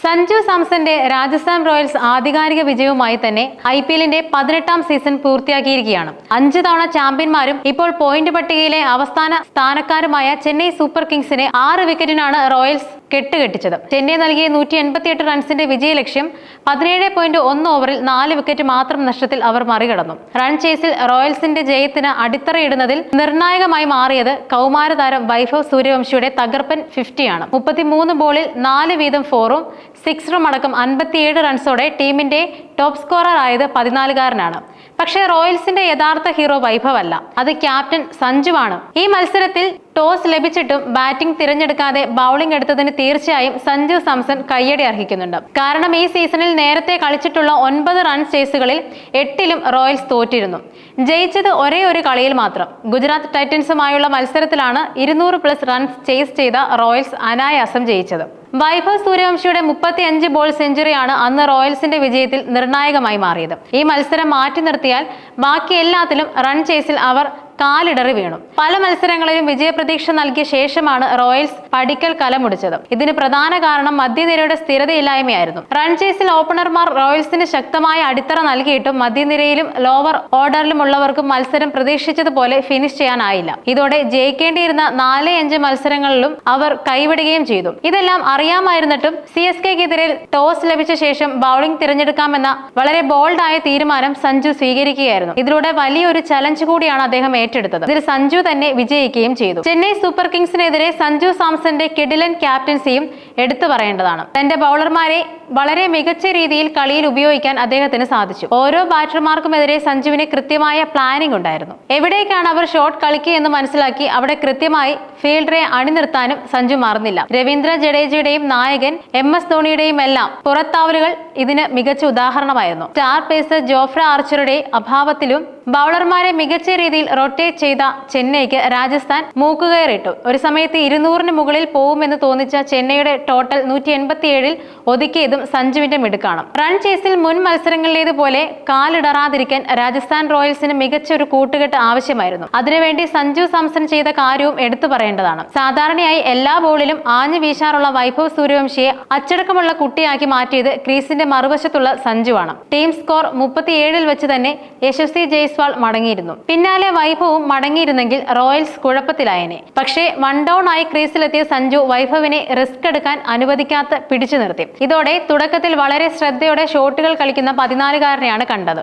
Sanju സാംസന്റെ Rajasthan Royals ആധികാരിക വിജയവുമായി തന്നെ IPL-ന്റെ 18ാം season പൂർത്തിയാക്കിയിരിക്കുകയാണ്. 5 തവണ ചാമ്പ്യന്മാരും ഇപ്പോൾ പോയിന്റ് പട്ടികയിലെ അവസാന സ്ഥാനക്കാരുമായ ചെന്നൈ സൂപ്പർ കിങ്സിനെ 6 വിക്കറ്റിനാണ് റോയൽസ് കെട്ടുകെട്ടിച്ചത്. ചെന്നൈ നൽകിയ 188 റൺസിന്റെ വിജയലക്ഷ്യം 17.1 ഓവറിൽ 4 വിക്കറ്റ് മാത്രം നഷ്ടത്തിൽ അവർ മറികടന്നു. റൺ ചേസിൽ റോയൽസിന്റെ ജയത്തിന് അടിത്തറയിടുന്നതിൽ നിർണായകമായി മാറിയത് കൗമാര താരം വൈഭവ് സൂര്യവംശിയുടെ തകർപ്പൻ 50ആണ്. 33 ബോളിൽ 4 വീതം 4ഉം 6ഉം അടക്കം 57 റൺസോടെ ടീമിന്റെ ടോപ്പ് സ്കോറർ ആയത് 14കാരനാണ്. പക്ഷേ റോയൽസിന്റെ യഥാർത്ഥ ഹീറോ വൈഭവ് അല്ല, അത് ക്യാപ്റ്റൻ സഞ്ജുവാണ്. ഈ മത്സരത്തിൽ ടോസ് ലഭിച്ചിട്ടും ബാറ്റിംഗ് തിരഞ്ഞെടുക്കാതെ ബൗളിംഗ് എടുത്തതിന് തീർച്ചയായും സഞ്ജു സാംസൺ കയ്യടി അർഹിക്കുന്നുണ്ട്. കാരണം ഈ സീസണിൽ നേരത്തെ കളിച്ചിട്ടുള്ള 9 റൺ ചേസുകളിൽ 8ലും റോയൽസ് തോറ്റിരുന്നു. ജയിച്ചത് ഒരേ ഒരു കളിയിൽ മാത്രം. ഗുജറാത്ത് ടൈറ്റൻസുമായുള്ള മത്സരത്തിലാണ് 200+ റൺസ് ചേസ് ചെയ്ത റോയൽസ് അനായാസം ജയിച്ചത്. വൈഭവ് സൂര്യവംശിയുടെ 35 ബോൾ സെഞ്ചുറിയാണ് അന്ന് റോയൽസിന്റെ വിജയത്തിൽ നിർണായകമായി മാറിയത്. ഈ മത്സരം മാറ്റി നിർത്തിയാൽ ബാക്കി എല്ലാത്തിലും റൺ ചേസിൽ അവർ കാലിടറി വീണു. പല മത്സരങ്ങളിലും വിജയപ്രതീക്ഷ നൽകിയ ശേഷമാണ് റോയൽസ് പടിക്കൽ കലമുടിച്ചത്. ഇതിന് പ്രധാന കാരണം മധ്യനിരയുടെ സ്ഥിരതയില്ലായ്മയായിരുന്നു. റൺ ചേസിൽ ഓപ്പണർമാർ റോയൽസിന് ശക്തമായ അടിത്തറ നൽകിയിട്ടും മധ്യനിരയിലും ലോവർ ഓർഡറിലുമുള്ളവർക്കും മത്സരം പ്രതീക്ഷിച്ചതുപോലെ ഫിനിഷ് ചെയ്യാനായില്ല. ഇതോടെ ജയിക്കേണ്ടിയിരുന്ന 4-5 മത്സരങ്ങളിലും അവർ കൈവിടുകയും ചെയ്തു. ഇതെല്ലാം അറിയാമായിരുന്നിട്ടും CSKക്കെതിരെ ടോസ് ലഭിച്ച ശേഷം ബൗളിംഗ് തിരഞ്ഞെടുക്കാമെന്ന വളരെ ബോൾഡായ തീരുമാനം സഞ്ജു സ്വീകരിക്കുകയായിരുന്നു. ഇതിലൂടെ വലിയൊരു ചലഞ്ച് കൂടിയാണ് അദ്ദേഹം ഏറ്റെടുത്തത്. ഇതിൽ സഞ്ജു തന്നെ വിജയിക്കുകയും ചെയ്തു. ചെന്നൈ സൂപ്പർ കിങ്സിനെതിരെ സഞ്ജു സാംസന്റെ കിടിലൻ ക്യാപ്റ്റൻസിയും എടുത്തു പറയേണ്ടതാണ്. തന്റെ ബൗളർമാരെ വളരെ മികച്ച രീതിയിൽ കളിയിൽ ഉപയോഗിക്കാൻ അദ്ദേഹത്തിന് സാധിച്ചു. ഓരോ ബാറ്റർമാർക്കുമെതിരെ സഞ്ജുവിന് കൃത്യമായ പ്ലാനിംഗ് ഉണ്ടായിരുന്നു. എവിടേക്കാണ് അവർ ഷോട്ട് കളിക്കുക എന്ന് മനസ്സിലാക്കി അവിടെ കൃത്യമായി ഫീൽഡറെ അണിനിർത്താനും സഞ്ജു മറന്നില്ല. രവീന്ദ്ര ജഡേജയുടെയും നായകൻ MS ധോണിയുടെയും എല്ലാം പുറത്താവലുകൾ ഇതിന് മികച്ച ഉദാഹരണമായിരുന്നു. സ്റ്റാർ പേസർ ജോഫ്ര ആർച്ചറുടെ അഭാവത്തിലും ബൗളർമാരെ മികച്ച രീതിയിൽ റൊട്ടേറ്റ് ചെയ്ത ചെന്നൈക്ക് രാജസ്ഥാൻ മൂക്കുകയറിട്ടു. ഒരു സമയത്ത് 200-ന് മുകളിൽ പോകുമെന്ന് തോന്നിച്ച ചെന്നൈയുടെ ടോട്ടൽ 187-ൽ ഒതുക്കിയതും സഞ്ജുവിന്റെ മിടുക്കാണ്. റൺ ചേസിൽ മുൻ മത്സരങ്ങളിലേതുപോലെ കാലിടറാതിരിക്കാൻ രാജസ്ഥാൻ റോയൽസിന് മികച്ച ഒരു കൂട്ടുകെട്ട് ആവശ്യമായിരുന്നു. അതിനുവേണ്ടി സഞ്ജു സാംസൺ ചെയ്ത കാര്യവും എടുത്തു പറയേണ്ടതാണ്. സാധാരണയായി എല്ലാ ബോളിലും ആഞ്ഞു വീശാറുള്ള വൈഭവ് സൂര്യവംശിയെ അച്ചടക്കമുള്ള കുട്ടിയാക്കി മാറ്റിയത് ക്രീസിന്റെ മറുവശത്തുള്ള സഞ്ജുവാണ്. ടീം സ്കോർ 37-ൽ വെച്ച് തന്നെ യശസ്വി ജയ്സ്വാൾ മടങ്ങിയിരുന്നു. പിന്നാലെ വൈഭവും മടങ്ങിയിരുന്നെങ്കിൽ റോയൽസ് കുഴപ്പത്തിലായേനെ. പക്ഷേ 1 ഡൗൺ ആയി ക്രീസിലെത്തിയ സഞ്ജു വൈഭവിനെ റിസ്ക് എടുക്കാൻ അനുവദിക്കാത്ത പിടിച്ചു നിർത്തി. ഇതോടെ തുടക്കത്തിൽ വളരെ ശ്രദ്ധയോടെ ഷോട്ടുകൾ കളിക്കുന്ന 14കാരനെയാണ് കണ്ടത്.